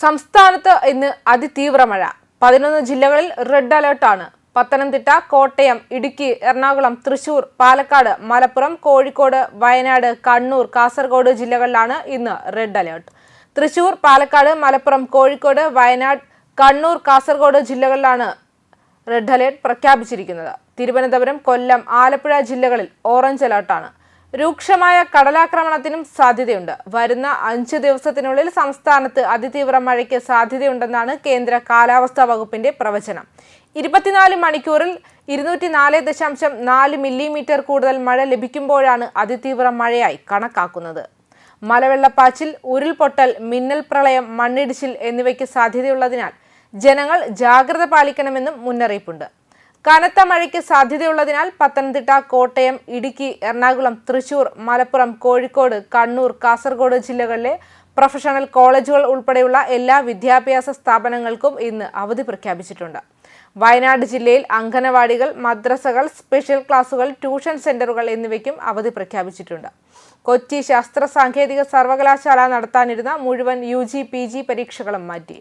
സംസ്ഥാനത്ത് ഇന്ന് അതിതീവ്ര മഴ. 11 ജില്ലകളിൽ റെഡ് അലേർട്ടാണ്. പത്തനംതിട്ട, കോട്ടയം, ഇടുക്കി, എറണാകുളം, തൃശൂർ, പാലക്കാട്, മലപ്പുറം, കോഴിക്കോട്, വയനാട്, കണ്ണൂർ, കാസർഗോഡ് ജില്ലകളിലാണ് ഇന്ന് റെഡ് അലേർട്ട്. തൃശൂർ, പാലക്കാട്, മലപ്പുറം, കോഴിക്കോട്, വയനാട്, കണ്ണൂർ, കാസർഗോഡ് ജില്ലകളിലാണ് റെഡ് അലേർട്ട് പ്രഖ്യാപിച്ചിരിക്കുന്നത്. തിരുവനന്തപുരം, കൊല്ലം, ആലപ്പുഴ ജില്ലകളിൽ ഓറഞ്ച് അലേർട്ടാണ്. രൂക്ഷമായ കടലാക്രമണത്തിനും സാധ്യതയുണ്ട്. വരുന്ന 5 ദിവസത്തിനുള്ളിൽ സംസ്ഥാനത്ത് അതിതീവ്ര മഴയ്ക്ക് സാധ്യതയുണ്ടെന്നാണ് കേന്ദ്ര കാലാവസ്ഥാ വകുപ്പിന്റെ പ്രവചനം. 24 മണിക്കൂറിൽ 204.4 മില്ലിമീറ്റർ കൂടുതൽ മഴ ലഭിക്കുമ്പോഴാണ് അതിതീവ്ര മഴയായി കണക്കാക്കുന്നത്. മലവെള്ളപ്പാച്ചിൽ, ഉരുൾപൊട്ടൽ, മിന്നൽ പ്രളയം, മണ്ണിടിച്ചിൽ എന്നിവയ്ക്ക് സാധ്യതയുള്ളതിനാൽ ജനങ്ങൾ ജാഗ്രത പാലിക്കണമെന്നും മുന്നറിയിപ്പുണ്ട്. കനത്ത മഴയ്ക്ക് സാധ്യതയുള്ളതിനാൽ പത്തനംതിട്ട, കോട്ടയം, ഇടുക്കി, എറണാകുളം, തൃശൂർ, മലപ്പുറം, കോഴിക്കോട്, കണ്ണൂർ, കാസർഗോഡ് ജില്ലകളിലെ പ്രൊഫഷണൽ കോളേജുകൾ ഉൾപ്പെടെയുള്ള എല്ലാ വിദ്യാഭ്യാസ സ്ഥാപനങ്ങൾക്കും ഇന്ന് അവധി പ്രഖ്യാപിച്ചിട്ടുണ്ട്. വയനാട് ജില്ലയിൽ അംഗനവാടികൾ, മദ്രസകൾ, സ്പെഷ്യൽ ക്ലാസുകൾ, ട്യൂഷൻ സെന്ററുകൾ എന്നിവയ്ക്കും അവധി പ്രഖ്യാപിച്ചിട്ടുണ്ട്. കൊച്ചി ശാസ്ത്ര സാങ്കേതിക സർവകലാശാല നടത്താനിരുന്ന മുഴുവൻ UG, PG പരീക്ഷകളും മാറ്റി.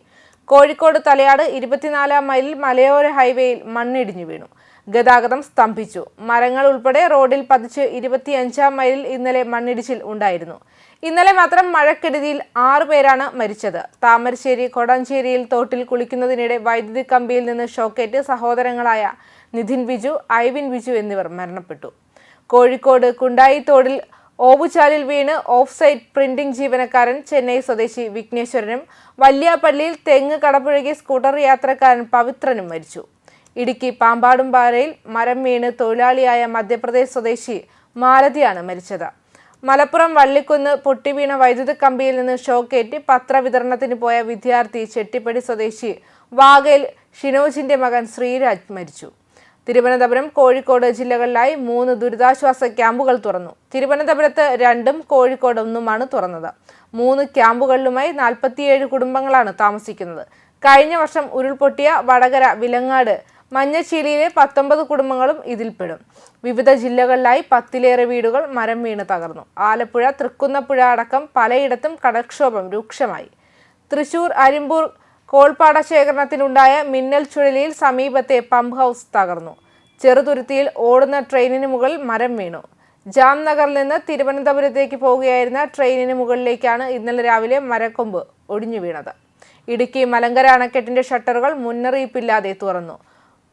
കോഴിക്കോട് തലയാട് 24-ാം മൈലിൽ മലയോര ഹൈവേയിൽ മണ്ണിടിഞ്ഞു വീണു. ഗതാഗതം സ്തംഭിച്ചു. മരങ്ങൾ ഉൾപ്പെടെ റോഡിൽ പതിച്ച് 25-ാം മൈലിൽ ഇന്നലെ മണ്ണിടിച്ചിൽ ഉണ്ടായിരുന്നു. ഇന്നലെ മാത്രം മഴക്കെടുതിയിൽ 6 പേരാണ് മരിച്ചത്. താമരശ്ശേരി കൊടഞ്ചേരിയിൽ തോട്ടിൽ കുളിക്കുന്നതിനിടെ വൈദ്യുതി കമ്പിയിൽ നിന്ന് ഷോക്കേറ്റ് സഹോദരങ്ങളായ നിധിൻ വിജു, ഐവിൻ വിജു എന്നിവർ മരണപ്പെട്ടു. കോഴിക്കോട് കുണ്ടായി തോടിൽ ഓവുചാലിൽ വീണ് ഓഫ് സൈറ്റ് പ്രിന്റിംഗ് ജീവനക്കാരൻ ചെന്നൈ സ്വദേശി വിഘ്നേശ്വരനും വല്യാപ്പള്ളിയിൽ തെങ്ങ് കടപുഴകി സ്കൂട്ടർ യാത്രക്കാരൻ പവിത്രനും മരിച്ചു. ഇടുക്കി പാമ്പാടുംപാറയിൽ മരം വീണ് തൊഴിലാളിയായ മധ്യപ്രദേശ് സ്വദേശി മാലതിയാണ് മരിച്ചത്. മലപ്പുറം വള്ളിക്കുന്ന് പൊട്ടിവീണ വൈദ്യുത കമ്പിയിൽ നിന്ന് ഷോക്കേറ്റ് പത്രവിതരണത്തിന് പോയ വിദ്യാർത്ഥി ചെട്ടിപ്പടി സ്വദേശി വാഗയിൽ ഷിനോജിന്റെ മകൻ ശ്രീരാജ് മരിച്ചു. തിരുവനന്തപുരം, കോഴിക്കോട് ജില്ലകളിലായി 3 ദുരിതാശ്വാസ ക്യാമ്പുകൾ തുറന്നു. തിരുവനന്തപുരത്ത് 2ഉം കോഴിക്കോട് 1ഉമാണ് തുറന്നത്. 3 ക്യാമ്പുകളിലുമായി 47 കുടുംബങ്ങളാണ് താമസിക്കുന്നത്. കഴിഞ്ഞ വർഷം ഉരുൾപൊട്ടിയ വടകര, വിലങ്ങാട്, മഞ്ഞച്ചീലിയിലെ 19 കുടുംബങ്ങളും ഇതിൽപ്പെടും. വിവിധ ജില്ലകളിലായി 10ലേറെ വീടുകൾ മരം വീണ് തകർന്നു. ആലപ്പുഴ, തൃക്കുന്നപ്പുഴ അടക്കം പലയിടത്തും കടൽക്ഷോഭം രൂക്ഷമായി. തൃശൂർ, അരിമ്പൂർ കോൾപ്പാട ശേഖരണത്തിനുണ്ടായ മിന്നൽ ചുഴലിയിൽ സമീപത്തെ പമ്പ് ഹൗസ് തകർന്നു. ചെറുതുരുത്തിയിൽ ഓടുന്ന ട്രെയിനിന് മുകളിൽ മരം വീണു. ജാംനഗറിൽ നിന്ന് തിരുവനന്തപുരത്തേക്ക് പോവുകയായിരുന്ന ട്രെയിനിന് മുകളിലേക്കാണ് ഇന്നലെ രാവിലെ മരക്കൊമ്പ് ഒടിഞ്ഞു വീണത്. ഇടുക്കി മലങ്കര അണക്കെട്ടിന്റെ ഷട്ടറുകൾ മുന്നറിയിപ്പില്ലാതെ തുറന്നു.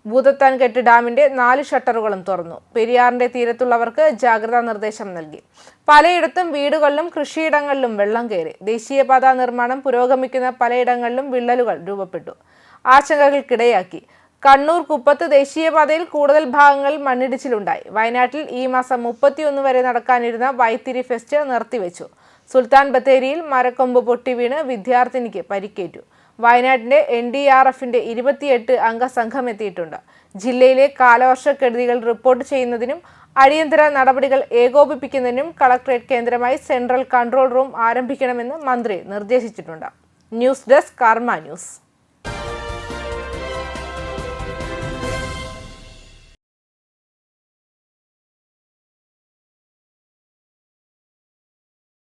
ഭൂതത്താൻകെട്ട് ഡാമിന്റെ 4 ഷട്ടറുകളും തുറന്നു. പെരിയാറിന്റെ തീരത്തുള്ളവർക്ക് ജാഗ്രതാ നിർദ്ദേശം നൽകി. പലയിടത്തും വീടുകളിലും കൃഷിയിടങ്ങളിലും വെള്ളം കയറി. ദേശീയപാതാ നിർമ്മാണം പുരോഗമിക്കുന്ന പലയിടങ്ങളിലും വിള്ളലുകൾ രൂപപ്പെട്ടു. ആശങ്കകൾക്കിടയാക്കി. കണ്ണൂർ കുപ്പത്ത് ദേശീയപാതയിൽ കൂടുതൽ ഭാഗങ്ങളിൽ മണ്ണിടിച്ചിലുണ്ടായി. വയനാട്ടിൽ ഈ മാസം 31 വരെ നടക്കാനിരുന്ന വൈത്തിരി ഫെസ്റ്റ് നിർത്തിവെച്ചു. സുൽത്താൻ ബത്തേരിയിൽ മരക്കൊമ്പ് പൊട്ടിവീണ് വിദ്യാർത്ഥിനിക്ക് പരിക്കേറ്റു. വയനാട്ടിന്റെ NDRFന്റെ 28 അംഗ സംഘം എത്തിയിട്ടുണ്ട്. ജില്ലയിലെ കാലവർഷക്കെടുതികൾ റിപ്പോർട്ട് ചെയ്യുന്നതിനും അടിയന്തര നടപടികൾ ഏകോപിപ്പിക്കുന്നതിനും കളക്ടറേറ്റ് കേന്ദ്രമായി സെൻട്രൽ കൺട്രോൾ റൂം ആരംഭിക്കണമെന്ന് മന്ത്രി നിർദ്ദേശിച്ചിട്ടുണ്ട്. ന്യൂസ് ഡെസ്ക് കർമ്മ ന്യൂസ്.